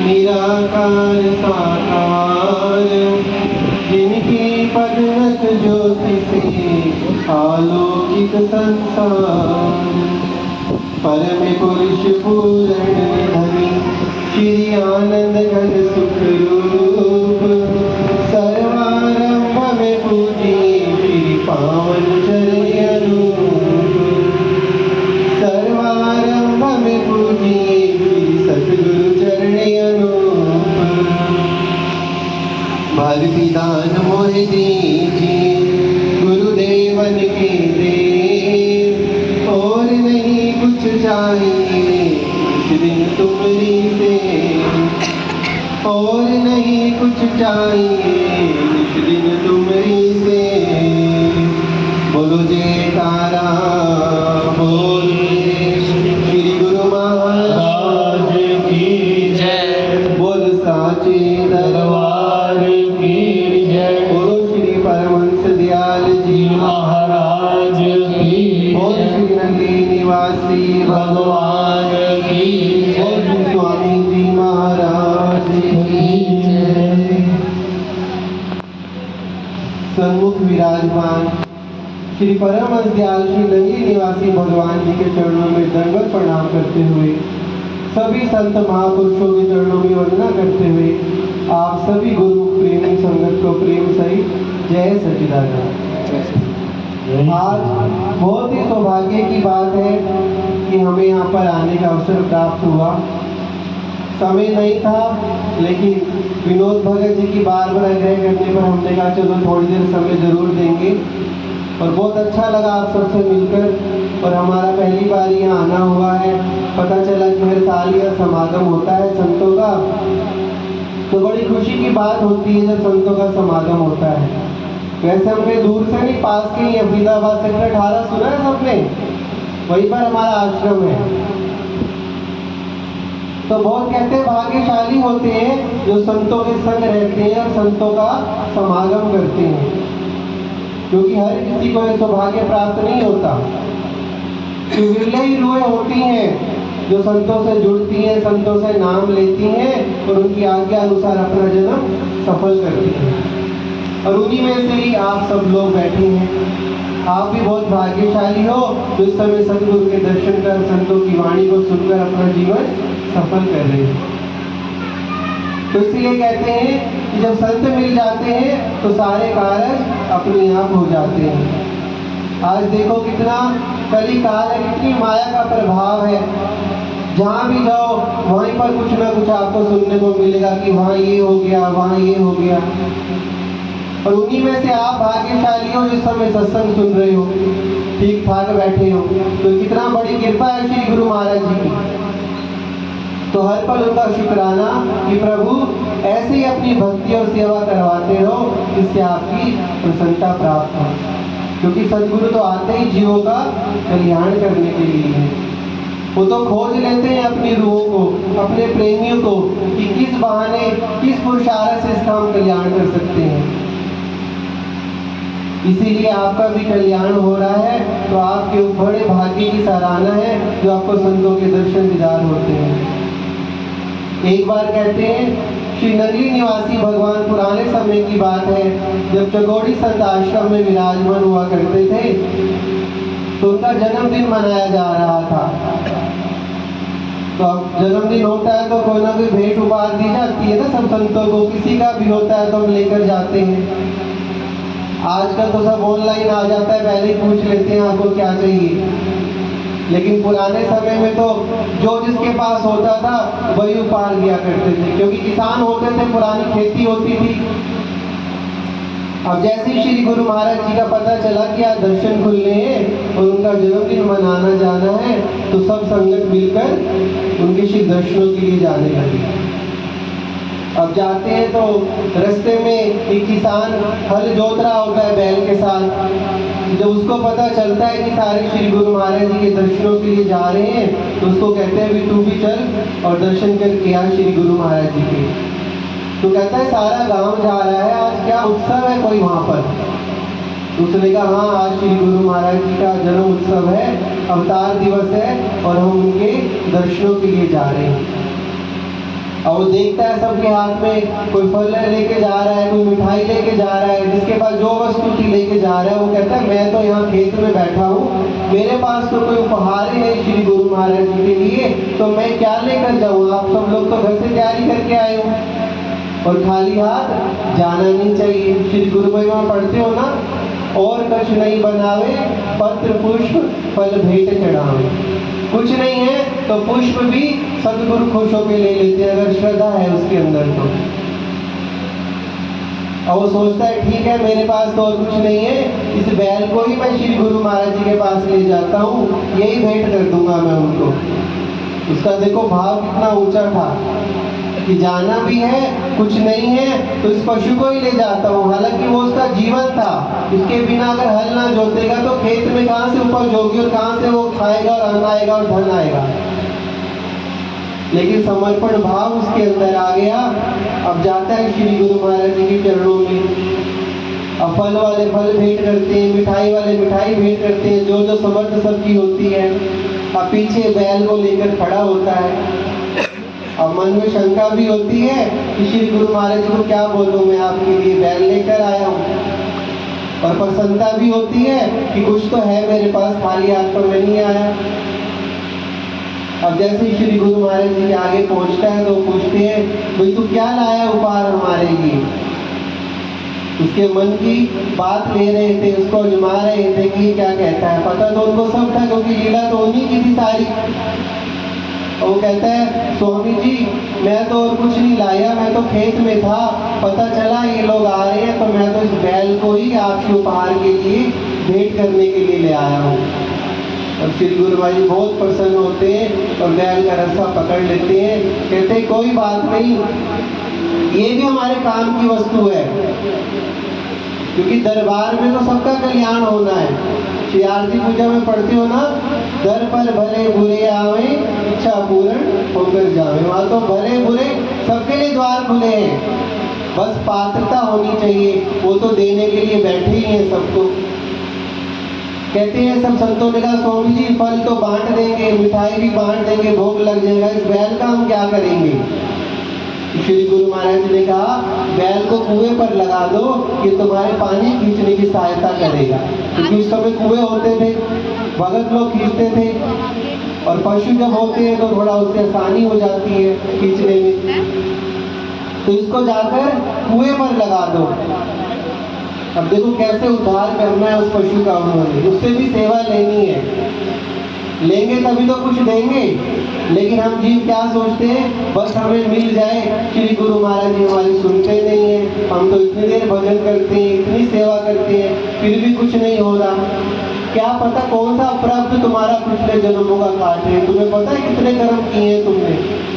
निराकार साकार, जिनकी पदनत ज्योति से आलोकित संसार। परम पुरुष पूर्ण धनी श्री आनंद घन सुख रूप, सर्वारंभ में पूजी श्री पावन चरण अनूप। सर्वारंभ में पूजी श्री सतगुरु चरण अनूप। भारती दान मोहि दीजिए गुरुदेवन के देव, और नहीं कुछ चाहिए इस दिन तुमरी से, और नहीं कुछ चाहिए इस दिन तुमरी से। बोलो जयकारा बोल श्री गुरु महाराज की जय, बोल साचे दरबार की जय, बोलो श्री परमहंस दयाल जी महाराज की, बोल श्री नंदी निवासी भगवान की, बोल श्री स्वामी जी महाराज की जय। सन्मुख विराजमान श्री परमहंस दयाल श्री नंदी निवासी भगवान जी के चरणों में दंडवत प्रणाम करते हुए, सभी संत महापुरुषों के चरणों में वंदना करते हुए, आप सभी गुरु प्रेमी संगत को प्रेम सहित जय सच्चिदानंद। आज बहुत ही सौभाग्य की बात है कि हमें यहाँ पर आने का अवसर प्राप्त हुआ। समय नहीं था, लेकिन विनोद भगत जी की बार बार आग्रह करने पर हमने कहा चलो थोड़ी देर समय जरूर देंगे, और बहुत अच्छा लगा आप सबसे मिलकर। और हमारा पहली बार यहाँ आना हुआ है, पता चला कि हर साल यह समागम होता है संतों का, तो बड़ी खुशी की बात होती है जब संतों का समागम होता है। वैसे हमने दूर से नहीं, पास के ही अहमदाबाद सेक्टर 18 सुना है सबने, वहीं पर हमारा आश्रम है। तो बहुत कहते हैं भाग्यशाली होते हैं जो संतों के संग रहते हैं और संतों का समागम करते हैं, क्योंकि हर किसी को यह सौभाग्य प्राप्त नहीं होता। विरले ही रूहें होती हैं जो संतों से जुड़ती हैं, संतों से नाम लेती हैं और उनकी आज्ञा अनुसार अपना जन्म सफल करती हैं। और उन्हीं में से ही आप सब लोग बैठे हैं। आप भी बहुत भाग्यशाली हो जो इस समय सतगुरु के दर्शन कर, संतों की वाणी को सुनकर अपना जीवन सफल कर रहे हैं। तो इसलिए कहते हैं कि जब संत मिल जाते हैं तो सारे कार्य अपने आप हो जाते हैं। आज देखो कितना कली काल है, कितनी माया का प्रभाव है। जहाँ भी जाओ वहीं पर कुछ ना कुछ आपको सुनने को मिलेगा कि वहाँ ये हो गया, वहाँ ये हो गया। और उन्हीं में से आप भाग्यशाली हो जिस समय सत्संग सुन रहे हो, ठीक ठाक बैठे हो, तो कितना बड़ी कृपा है श्री गुरु महाराज जी की। तो हर पल उनका शुक्राना कि प्रभु ऐसे ही अपनी भक्ति और सेवा करवाते रहो, जिससे आपकी प्रसन्नता प्राप्त हो। क्योंकि सद्गुरु तो आते ही जीवों का कल्याण करने के लिए है। वो तो खोज लेते हैं अपनी रूहों को, अपने प्रेमियों को, कि किस बहाने, किस पुरुषार्थ से इसका हम कल्याण कर सकते हैं। इसीलिए आपका भी कल्याण हो रहा है, तो आपके बड़े भाग्य की सराहना है जो आपको संतों के दर्शन दीदार होते हैं। एक बार कहते हैं श्री नगली निवासी भगवान पुराने समय की बात है, जब चगोड़ी संत आश्रम में विराजमान हुआ करते थे, तो उनका जन्मदिन मनाया जा रहा था। तो अब जन्मदिन होता है तो कोई ना कोई भेंट उपहार दी जाती है ना सब संतों को, किसी का भी होता है तो हम लेकर जाते हैं। आजकल तो सब ऑनलाइन आ जाता है, पहले ही पूछ लेते हैं आपको क्या चाहिए। लेकिन पुराने समय में तो जो जिसके पास होता था वही उपहार दिया करते थे, क्योंकि किसान होते थे, पुरानी खेती होती थी। अब जैसे ही श्री गुरु महाराज जी का पता चला कि आज दर्शन खुलने हैं और उनका जन्मदिन मनाना जाना है, तो सब संगत मिलकर उनके श्री दर्शनों के लिए जाने लगे। अब जाते हैं तो रास्ते में एक किसान हल जोत रहा होता है बैल के साथ। जब उसको पता चलता है कि सारे श्री गुरु महाराज जी के दर्शनों के लिए जा रहे हैं, तो उसको कहते हैं भी तू भी चल और दर्शन करके आ श्री गुरु महाराज जी के। तो कहता है सारा गांव जा रहा है, आज क्या उत्सव है कोई वहाँ पर। उसने कहा हाँ, आज श्री गुरु महाराज जी का जन्म उत्सव है, अवतार दिवस है और हम उनके दर्शनों के लिए जा रहे हैं। और वो देखता है सबके हाथ में कोई फल लेके जा रहा है, कोई मिठाई लेके जा रहा है, जिसके पास जो वस्तु थी लेके जा रहा है। वो कहता है मैं तो यहाँ खेत में बैठा हूँ, मेरे पास तो कोई उपहार ही नहीं श्री गुरु महाराज जी के लिए, तो मैं क्या लेकर जाऊँ? आप सब लोग तो घर से तैयारी करके आए हो और खाली हाथ जाना नहीं चाहिए। श्री गुरु महिमा पढ़ते हो ना, और कुछ नहीं बनावे पत्र पुष्प फल भेंट चढ़ावे। कुछ नहीं है तो पुष्प भी सदगुरु खुश होकर ले लेते हैं, अगर श्रद्धा है उसके अंदर तो। और वो सोचता है ठीक है मेरे पास तो और कुछ नहीं है, इस बैल को ही मैं श्री गुरु महाराज जी के पास ले जाता हूँ, यही भेंट कर दूंगा मैं उनको। उसका देखो भाव कितना ऊंचा था कि जाना भी है, कुछ नहीं है तो इस पशु को ही ले जाता हूँ। हालांकि वो उसका जीवन था, इसके बिना अगर हल ना जोतेगा तो खेत में कहाँ से उपज होगी और कहाँ से वो खाएगा और अन्न आएगा और धन आएगा। लेकिन समर्पण भाव उसके अंदर आ गया। अब जाता है श्री गुरु महाराज जी के चरणों में। अब फल वाले फल भेंट करते हैं, मिठाई वाले मिठाई भेंट करते हैं, जो जो समर्थ सबकी होती है। अब पीछे बैल को लेकर खड़ा होता है। अब मन में शंका भी होती है कि श्री गुरु महाराज जी को क्या बोलूं, मैं आपके लिए बैल लेकर आया हूँ। और प्रसन्नता भी होती है कि कुछ तो है मेरे पास, खाली हाथ पर मैं नहीं आया। अब जैसे श्री गुरु महाराज जी के आगे पहुंचता है तो पूछते हैं भाई तू क्या लाया उपहार हमारे लिए? उसके मन की बात ले रहे थे, उसको अजमा रहे थे कि क्या कहता है। पता तो उनको सब था क्योंकि लीला तो उन्हीं की थी सारी। और वो कहता है स्वामी जी मैं तो और कुछ नहीं लाया, मैं तो खेत में था, पता चला ये लोग आ रहे हैं तो मैं तो इस बैल को ही आपके उपहार के लिए भेंट करने के लिए ले आया हूँ। और श्री गुरु महाराज जी बहुत प्रसन्न होते हैं और बैल का रस्सा पकड़ लेते हैं। कहते हैं कोई बात नहीं, ये भी हमारे काम की वस्तु है, क्योंकि दरबार में तो सबका कल्याण होना है। श्री आरती पूजा में पढ़ते हो ना, दर पर भले बुरे आवे इच्छा पूर्ण होकर जावे। वहाँ तो भले बुरे सबके लिए द्वार खुले हैं, बस पात्रता होनी चाहिए। वो तो देने के लिए बैठे ही हैं सबको। कहते हैं सब संतों ने कहा स्वामी जी फल तो बांट देंगे, मिठाई भी बांट देंगे, भोग लग जाएगा, इस बैल का हम क्या करेंगे? श्री गुरु महाराज ने कहा बैल को कुएं पर लगा दो, ये तुम्हारे पानी खींचने की सहायता करेगा। क्योंकि उस समय कुएं होते थे, भगत लोग खींचते थे, और पशु जब होते हैं तो थोड़ा उससे आसानी हो जाती है खींचने में। तो इसको जाकर कुएं पर लगा दो। अब देखो कैसे उद्धार करना है उस पशु का, उन्होंने उससे भी सेवा लेनी है। लेंगे तभी तो कुछ देंगे। लेकिन हम जीव क्या सोचते हैं, बस हमें मिल जाए। श्री गुरु महाराज जी हमारी सुनते नहीं है, हम तो इतनी देर भजन करते हैं, इतनी सेवा करते हैं, फिर भी कुछ नहीं हो रहा। क्या पता कौन सा प्राप्त तुम्हारा पिछले जन्मों का काट है, तुम्हें पता है कितने कर्म किए हैं तुमने।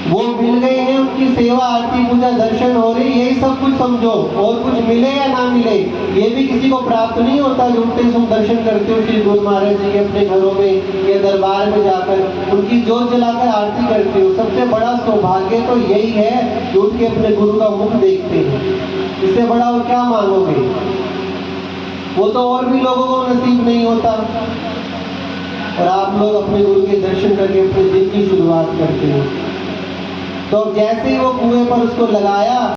वो मिल गए हैं, उनकी सेवा आरती पूजा दर्शन हो रही, यही सब कुछ समझो। और कुछ मिले या ना मिले ये भी किसी को प्राप्त नहीं होता। जो उठते तुम दर्शन करते हो श्री गुरु महाराज जी के अपने घरों में या दरबार में जाकर उनकी जोत जलाकर आरती करते हो, सबसे बड़ा सौभाग्य तो यही है जो उठ के अपने गुरु का मुख देखते हैं। इससे बड़ा और क्या मांगोगे? वो तो और भी लोगों को नसीब नहीं होता। और आप लोग अपने गुरु के दर्शन करके अपने दिन की शुरुआत करते हो। तो जैसे ही वो कुएं पर उसको लगाया